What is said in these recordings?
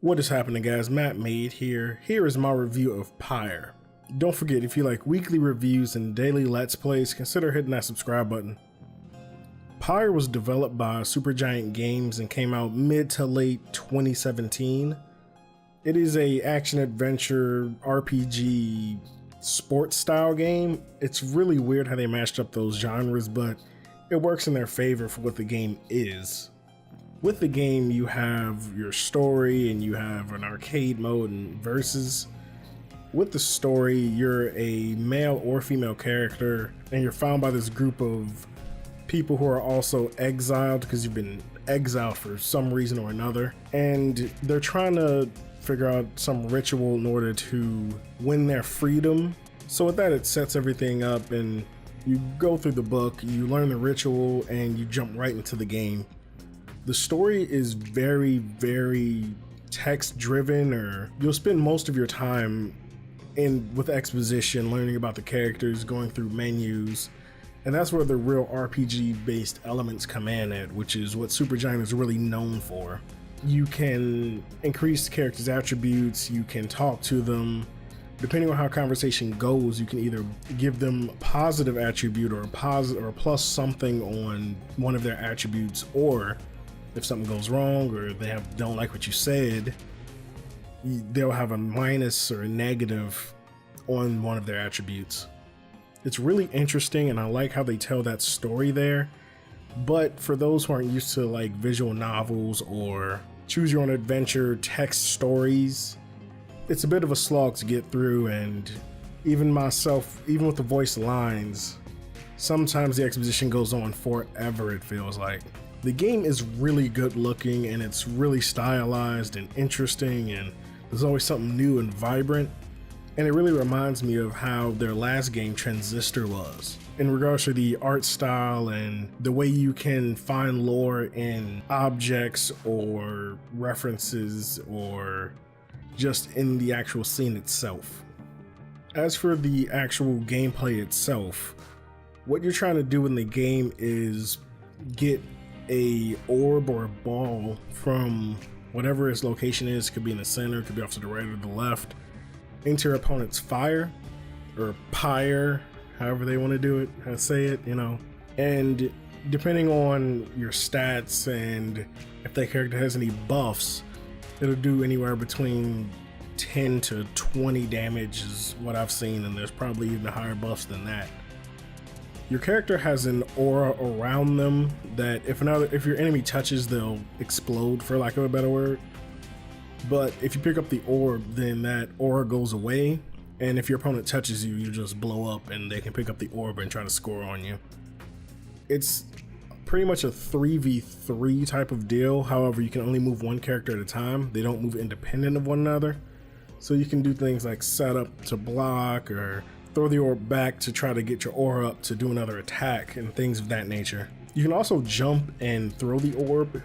What is happening, guys? Mattmade here. Here is my review of Pyre. Don't forget, if you like weekly reviews and daily Let's Plays, consider hitting that subscribe button. Pyre was developed by Supergiant Games and came out mid to late 2017. It is a action-adventure RPG sports style game. It's really weird how they mashed up those genres, but it works in their favor for what the game is. With the game, you have your story and you have an arcade mode and versus. With the story, you're a male or female character and you're found by this group of people who are also exiled because you've been exiled for some reason or another. And they're trying to figure out some ritual in order to win their freedom. So with that, it sets everything up and you go through the book, you learn the ritual, and you jump right into the game. The story is very, very text driven, or you'll spend most of your time with exposition, learning about the characters, going through menus, and that's where the real RPG based elements come in at, which is what Supergiant is really known for. You can increase characters' attributes, you can talk to them. Depending on how conversation goes, you can either give them a positive attribute or a plus something on one of their attributes, or if something goes wrong or they don't like what you said, they'll have a minus or a negative on one of their attributes. It's really interesting and I like how they tell that story there. But for those who aren't used to like visual novels or choose your own adventure text stories, it's a bit of a slog to get through, and even myself, even with the voice lines, sometimes the exposition goes on forever, it feels like. The game is really good looking and it's really stylized and interesting, and there's always something new and vibrant. And it really reminds me of how their last game, Transistor, was in regards to the art style and the way you can find lore in objects or references or just in the actual scene itself. As for the actual gameplay itself, what you're trying to do in the game is get a orb or a ball from whatever its location is. Could be in the center, could be off to the right or the left, into your opponent's fire or pyre, however they want to do it, how to say it, you know. And depending on your stats and if that character has any buffs, it'll do anywhere between 10 to 20 damage is what I've seen, and there's probably even higher buffs than that. Your character has an aura around them that if your enemy touches, they'll explode, for lack of a better word. But if you pick up the orb, then that aura goes away, and if your opponent touches you, you just blow up and they can pick up the orb and try to score on you. It's pretty much a 3v3 type of deal. However, you can only move one character at a time. They don't move independent of one another. So you can do things like set up to block or throw the orb back to try to get your aura up to do another attack and things of that nature. You can also jump and throw the orb.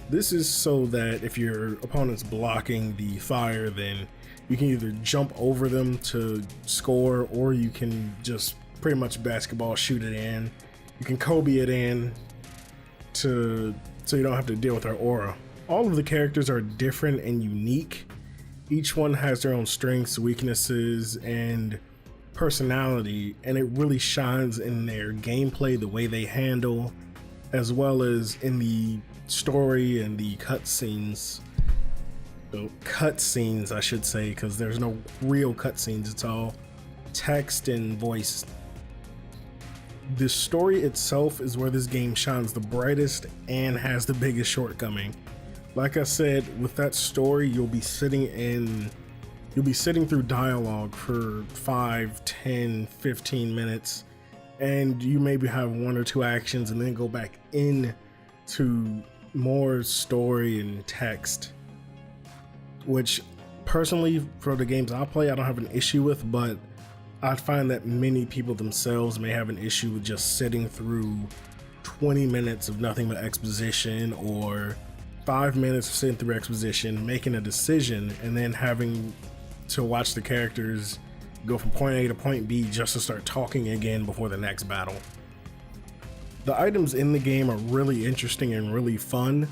This is so that if your opponent's blocking the fire, then you can either jump over them to score, or you can just pretty much basketball shoot it in. You can Kobe it in so you don't have to deal with their aura. All of the characters are different and unique. Each one has their own strengths, weaknesses, and personality, and it really shines in their gameplay, the way they handle, as well as in the story and the cutscenes. Cutscenes, I should say, because there's no real cutscenes, it's all text and voice. The story itself is where this game shines the brightest and has the biggest shortcoming. Like I said, with that story, you'll be sitting through dialogue for 5, 10, 15 minutes, and you maybe have one or two actions and then go back into more story and text, which personally for the games I play, I don't have an issue with, but I find that many people themselves may have an issue with just sitting through 20 minutes of nothing but exposition, or 5 minutes of sitting through exposition, making a decision, and then having to watch the characters go from point A to point B just to start talking again before the next battle. The items in the game are really interesting and really fun,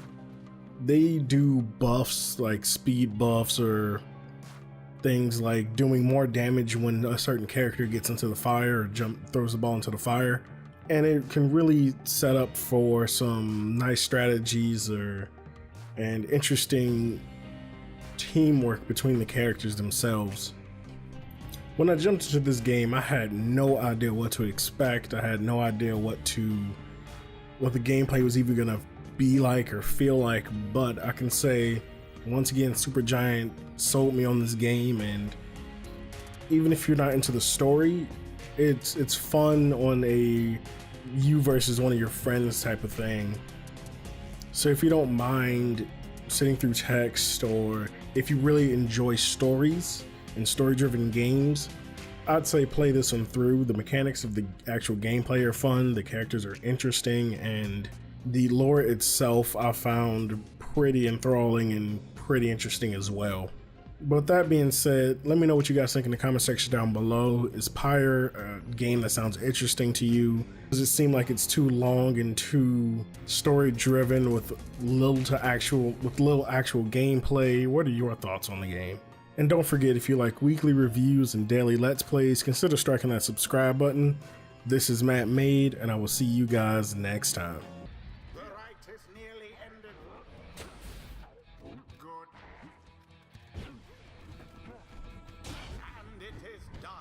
They do buffs like speed buffs or things like doing more damage when a certain character gets into the fire or throws the ball into the fire. And it can really set up for some nice strategies and interesting teamwork between the characters themselves. When I jumped into this game, I had no idea what to expect. I had no idea what the gameplay was even gonna be like or feel like, but I can say once again, Supergiant sold me on this game, and even if you're not into the story, it's fun on a you versus one of your friends type of thing. So if you don't mind sitting through text, or if you really enjoy stories and story-driven games, I'd say play this one through. The mechanics of the actual gameplay are fun, the characters are interesting, and the lore itself I found pretty enthralling and pretty interesting as well. But with that being said, let me know what you guys think in the comment section down below. Is Pyre a game that sounds interesting to you? Does it seem like it's too long and too story driven with little actual gameplay? What are your thoughts on the game? And don't forget, if you like weekly reviews and daily Let's Plays, consider striking that subscribe button. This is Mattmade, and I will see you guys next time. The rite is nearly ended. Good. And it is done.